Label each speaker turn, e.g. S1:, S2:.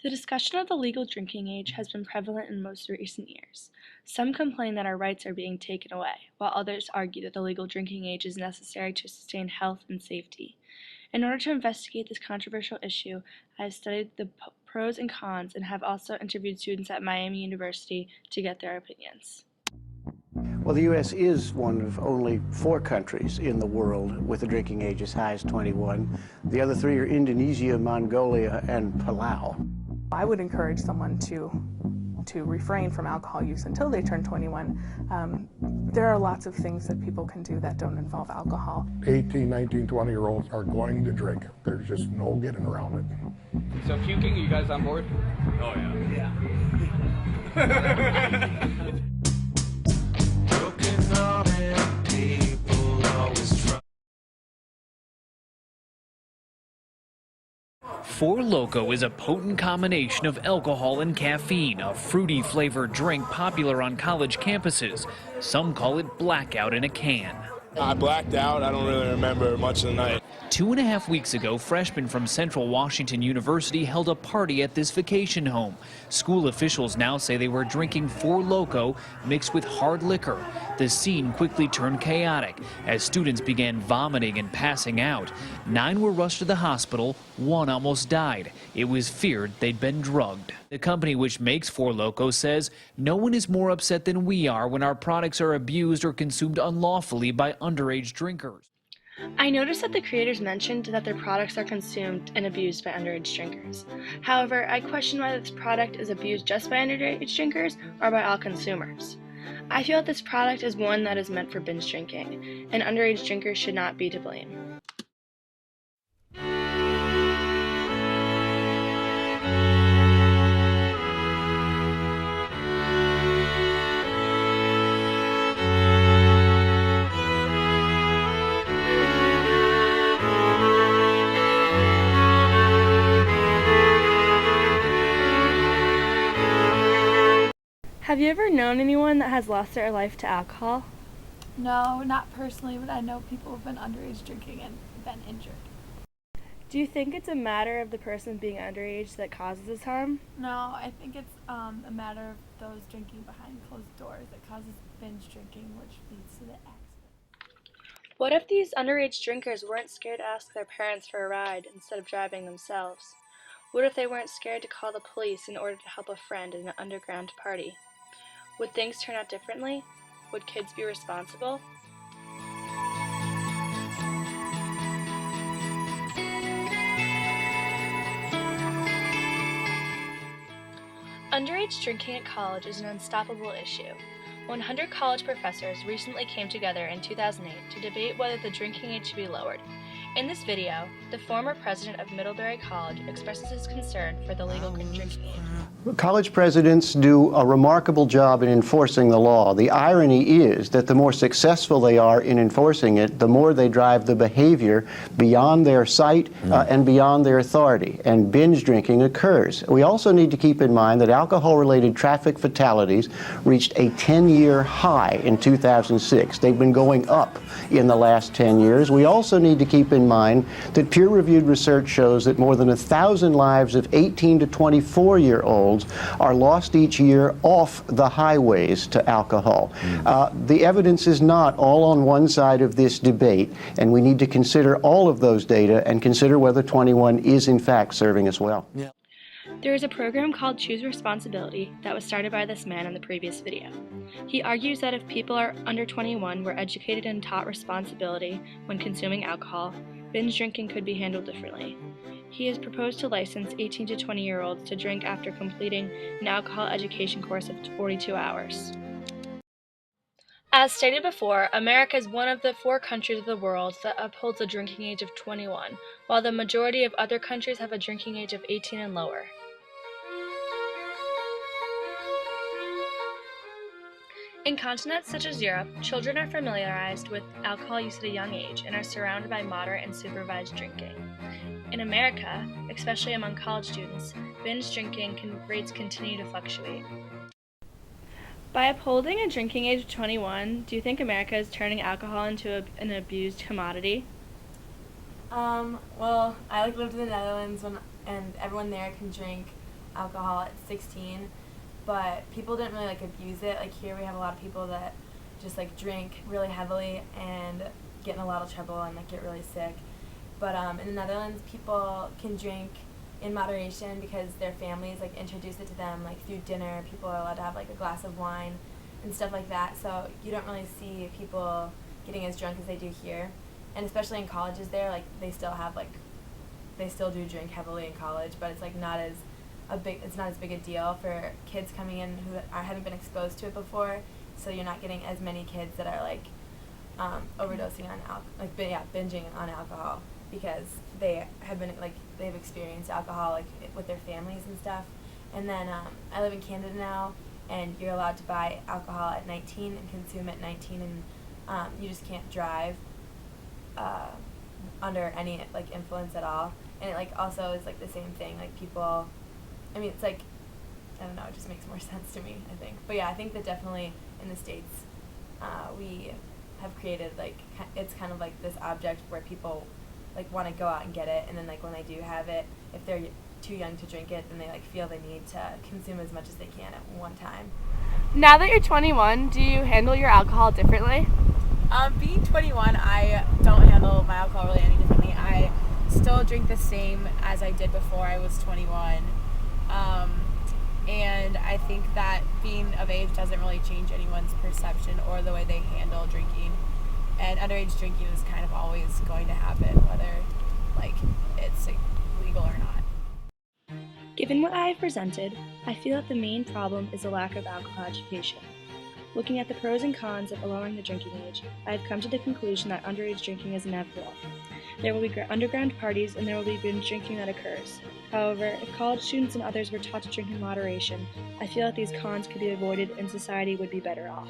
S1: The discussion of the legal drinking age has been prevalent in most recent years. Some complain that our rights are being taken away, while others argue that the legal drinking age is necessary to sustain health and safety. In order to investigate this controversial issue, I have studied the pros and cons and have also interviewed students at Miami University to get their opinions.
S2: Well, the U.S. is one of only 4 countries in the world with a drinking age as high as 21. The other 3 are Indonesia, Mongolia, and Palau.
S3: I would encourage someone to refrain from alcohol use until they turn 21. There are lots of things that people can do that don't involve alcohol.
S4: 18, 19, 20-year-olds are going to drink. There's just no getting around it.
S5: So puking, you guys on board?
S6: Oh yeah.
S5: Yeah.
S7: Four Loko is a potent combination of alcohol and caffeine, a fruity flavored drink popular on college campuses. Some call it blackout in a can.
S6: I blacked out. I don't really remember much of the night.
S7: 2.5 weeks ago, freshmen from Central Washington University held a party at this vacation home. School officials now say they were drinking Four Loko mixed with hard liquor. The scene quickly turned chaotic as students began vomiting and passing out. 9 were rushed to the hospital. 1 almost died. It was feared they'd been drugged. The company which makes Four Loko says no one is more upset than we are when our products are abused or consumed unlawfully by underage drinkers.
S1: I noticed that the creators mentioned that their products are consumed and abused by underage drinkers. However, I question whether this product is abused just by underage drinkers or by all consumers. I feel that this product is one that is meant for binge drinking, and underage drinkers should not be to blame. Have you ever known anyone that has lost their life to alcohol?
S8: No, not personally, but I know people who've been underage drinking and been injured.
S1: Do you think it's a matter of the person being underage that causes this harm?
S8: No, I think it's a matter of those drinking behind closed doors that causes binge drinking, which leads to the accident.
S1: What if these underage drinkers weren't scared to ask their parents for a ride instead of driving themselves? What if they weren't scared to call the police in order to help a friend in an underground party? Would things turn out differently? Would kids be responsible? Underage drinking at college is an unstoppable issue. 100 college professors recently came together in 2008 to debate whether the drinking age should be lowered. In this video, the former president of Middlebury College expresses his concern for the legal drinking age.
S2: College presidents do a remarkable job in enforcing the law. The irony is that the more successful they are in enforcing it, the more they drive the behavior beyond their sight and beyond their authority, and binge drinking occurs. We also need to keep in mind that alcohol-related traffic fatalities reached a 10-year high in 2006. They've been going up in the last 10 years. We also need to keep in mind that peer-reviewed research shows that more than 1,000 lives of 18 to 24-year-olds are lost each year off the highways to alcohol. The evidence is not all on one side of this debate, and we need to consider all of those data and consider whether 21 is in fact serving us well.
S1: Yeah. There is a program called Choose Responsibility that was started by this man in the previous video. He argues that if people are under 21 were educated and taught responsibility when consuming alcohol, binge drinking could be handled differently. He has proposed to license 18 to 20-year-olds to drink after completing an alcohol education course of 42 hours. As stated before, America is one of the 4 countries of the world that upholds a drinking age of 21, while the majority of other countries have a drinking age of 18 and lower. In continents such as Europe, children are familiarized with alcohol use at a young age and are surrounded by moderate and supervised drinking. In America, especially among college students, binge drinking rates continue to fluctuate. By upholding a drinking age of 21, do you think America is turning alcohol into an abused commodity?
S9: Well, I lived in the Netherlands and everyone there can drink alcohol at 16, but people didn't really like abuse it. Like here we have a lot of people that just like drink really heavily and get in a lot of trouble and like get really sick. But in the Netherlands, people can drink in moderation because their families like introduce it to them like through dinner. People are allowed to have like a glass of wine and stuff like that. So you don't really see people getting as drunk as they do here. And especially in colleges there, like they still do drink heavily in college, but it's like it's not as big a deal for kids coming in who haven't been exposed to it before. So you're not getting as many kids that are like overdosing on binging on alcohol because they've experienced alcohol like with their families and stuff. And then I live in Canada now, and you're allowed to buy alcohol at 19 and consume at 19, and you just can't drive under any like influence at all. And it like also is like the same thing, like people, I mean it's like, I don't know, it just makes more sense to me, I think. But yeah, I think that definitely in the States we have created like, it's kind of like this object where people like want to go out and get it, and then like when they do have it, if they're too young to drink it, then they like feel they need to consume as much as they can at one time.
S1: Now that you're 21, do you handle your alcohol differently?
S10: Being 21, I don't handle my alcohol really any differently. I still drink the same as I did before I was 21. And I think that being of age doesn't really change anyone's perception or the way they handle drinking. And underage drinking is kind of always going to happen, whether like it's legal or not.
S1: Given what I have presented, I feel that the main problem is a lack of alcohol education. Looking at the pros and cons of lowering the drinking age, I have come to the conclusion that underage drinking is inevitable. There will be underground parties and there will be binge drinking that occurs. However, if college students and others were taught to drink in moderation, I feel that these cons could be avoided and society would be better off.